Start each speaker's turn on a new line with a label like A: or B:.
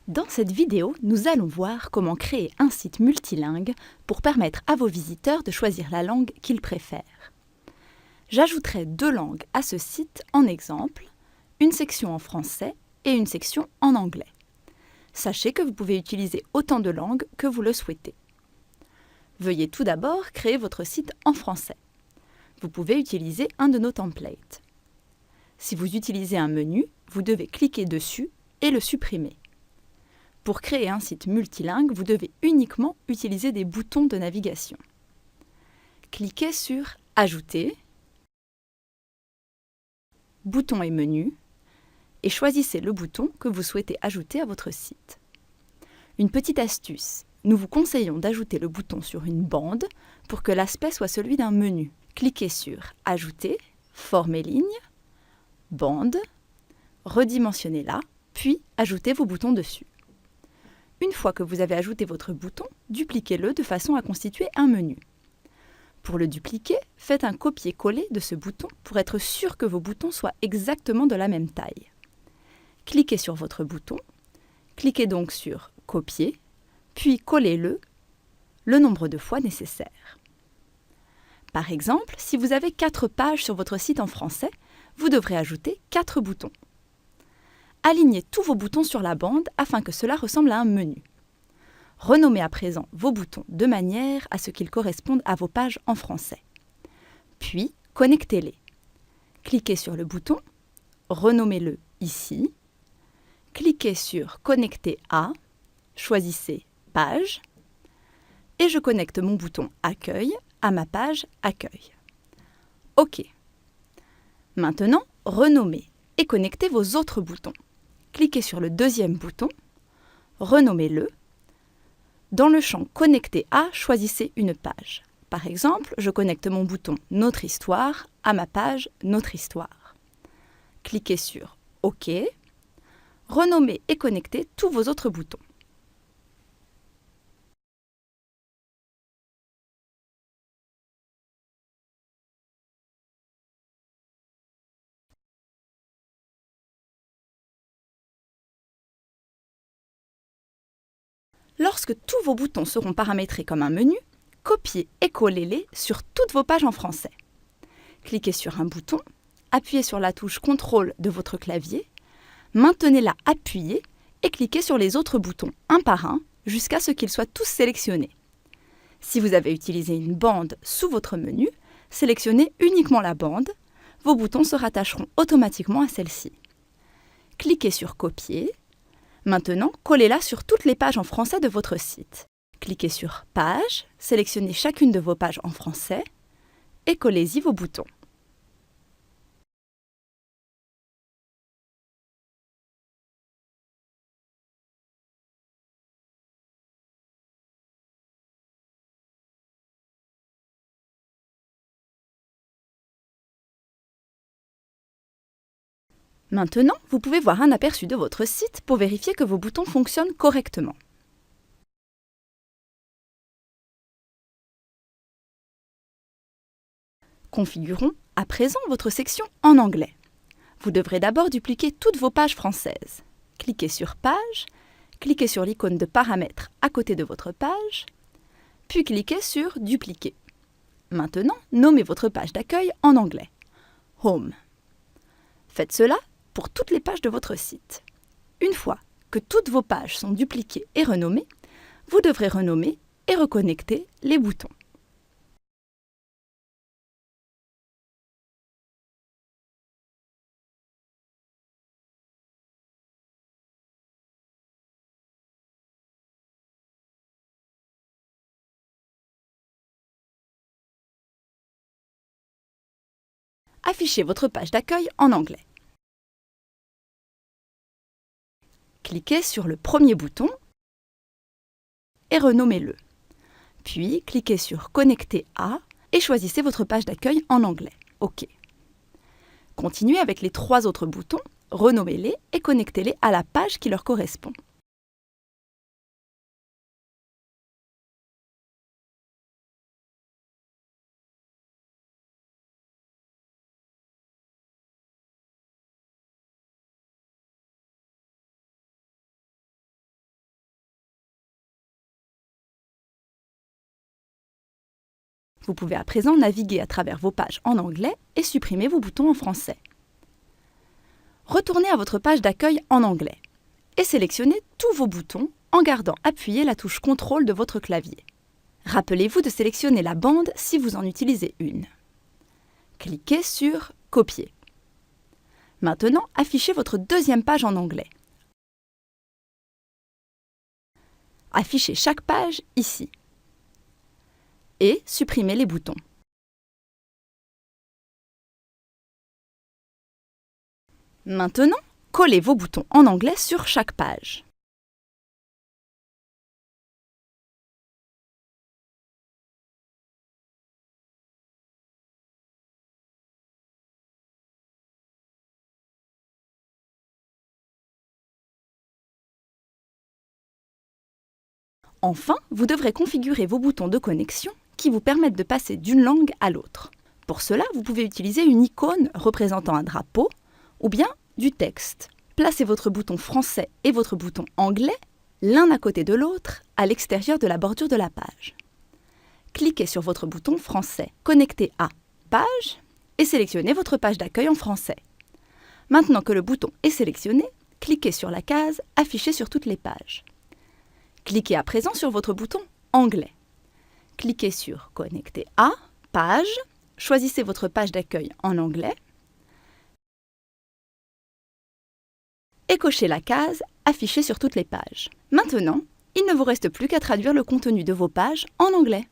A: Dans cette vidéo, nous allons voir comment créer un site multilingue pour permettre à vos visiteurs de choisir la langue qu'ils préfèrent. J'ajouterai 2 langues à ce site en exemple, une section en français et une section en anglais. Sachez que vous pouvez utiliser autant de langues que vous le souhaitez. Veuillez tout d'abord créer votre site en français. Vous pouvez utiliser un de nos templates. Si vous utilisez un menu, vous devez cliquer dessus et le supprimer. Pour créer un site multilingue, vous devez uniquement utiliser des boutons de navigation. Cliquez sur « Ajouter », bouton et menu, et choisissez le bouton que vous souhaitez ajouter à votre site. Une petite astuce, nous vous conseillons d'ajouter le bouton sur une bande pour que l'aspect soit celui d'un menu. Cliquez sur « Ajouter », former ligne, bande, redimensionnez-la, puis ajoutez vos boutons dessus. Une fois que vous avez ajouté votre bouton, dupliquez-le de façon à constituer un menu. Pour le dupliquer, faites un copier-coller de ce bouton pour être sûr que vos boutons soient exactement de la même taille. Cliquez sur votre bouton, cliquez donc sur « Copier », puis collez-le le nombre de fois nécessaire. Par exemple, si vous avez 4 pages sur votre site en français, vous devrez ajouter 4 boutons. Alignez tous vos boutons sur la bande afin que cela ressemble à un menu. Renommez à présent vos boutons de manière à ce qu'ils correspondent à vos pages en français. Puis, connectez-les. Cliquez sur le bouton, renommez-le ici. Cliquez sur « Connecter à », choisissez « Page » et je connecte mon bouton « Accueil » à ma page « Accueil ». OK. Maintenant, renommez et connectez vos autres boutons. Cliquez sur le deuxième bouton, renommez-le. Dans le champ « Connecter à », choisissez une page. Par exemple, je connecte mon bouton « Notre histoire » à ma page « Notre histoire ». Cliquez sur « OK ». Renommez et connectez tous vos autres boutons. Lorsque tous vos boutons seront paramétrés comme un menu, copiez et collez-les sur toutes vos pages en français. Cliquez sur un bouton, appuyez sur la touche CTRL de votre clavier, maintenez-la appuyée et cliquez sur les autres boutons un par un jusqu'à ce qu'ils soient tous sélectionnés. Si vous avez utilisé une bande sous votre menu, sélectionnez uniquement la bande, vos boutons se rattacheront automatiquement à celle-ci. Cliquez sur Copier. Maintenant, collez-la sur toutes les pages en français de votre site. Cliquez sur « Page », sélectionnez chacune de vos pages en français et collez-y vos boutons. Maintenant, vous pouvez voir un aperçu de votre site pour vérifier que vos boutons fonctionnent correctement. Configurons à présent votre section en anglais. Vous devrez d'abord dupliquer toutes vos pages françaises. Cliquez sur « Page », cliquez sur l'icône de paramètres à côté de votre page, puis cliquez sur « Dupliquer ». Maintenant, nommez votre page d'accueil en anglais « Home ». Faites cela pour toutes les pages de votre site. Une fois que toutes vos pages sont dupliquées et renommées, vous devrez renommer et reconnecter les boutons. Affichez votre page d'accueil en anglais. Cliquez sur le premier bouton et renommez-le. Puis, cliquez sur « Connecter à » et choisissez votre page d'accueil en anglais. OK. Continuez avec les 3 autres boutons, renommez-les et connectez-les à la page qui leur correspond. Vous pouvez à présent naviguer à travers vos pages en anglais et supprimer vos boutons en français. Retournez à votre page d'accueil en anglais et sélectionnez tous vos boutons en gardant appuyée la touche CTRL de votre clavier. Rappelez-vous de sélectionner la bande si vous en utilisez une. Cliquez sur « Copier ». Maintenant, affichez votre deuxième page en anglais. Affichez chaque page ici. Et supprimez les boutons. Maintenant, collez vos boutons en anglais sur chaque page. Enfin, vous devrez configurer vos boutons de connexion qui vous permettent de passer d'une langue à l'autre. Pour cela, vous pouvez utiliser une icône représentant un drapeau ou bien du texte. Placez votre bouton français et votre bouton anglais l'un à côté de l'autre à l'extérieur de la bordure de la page. Cliquez sur votre bouton français connecté à page et sélectionnez votre page d'accueil en français. Maintenant que le bouton est sélectionné, cliquez sur la case affichée sur toutes les pages. Cliquez à présent sur votre bouton anglais. Cliquez sur connecter à page, choisissez votre page d'accueil en anglais et cochez la case affichée sur toutes les pages. Maintenant, il ne vous reste plus qu'à traduire le contenu de vos pages en anglais.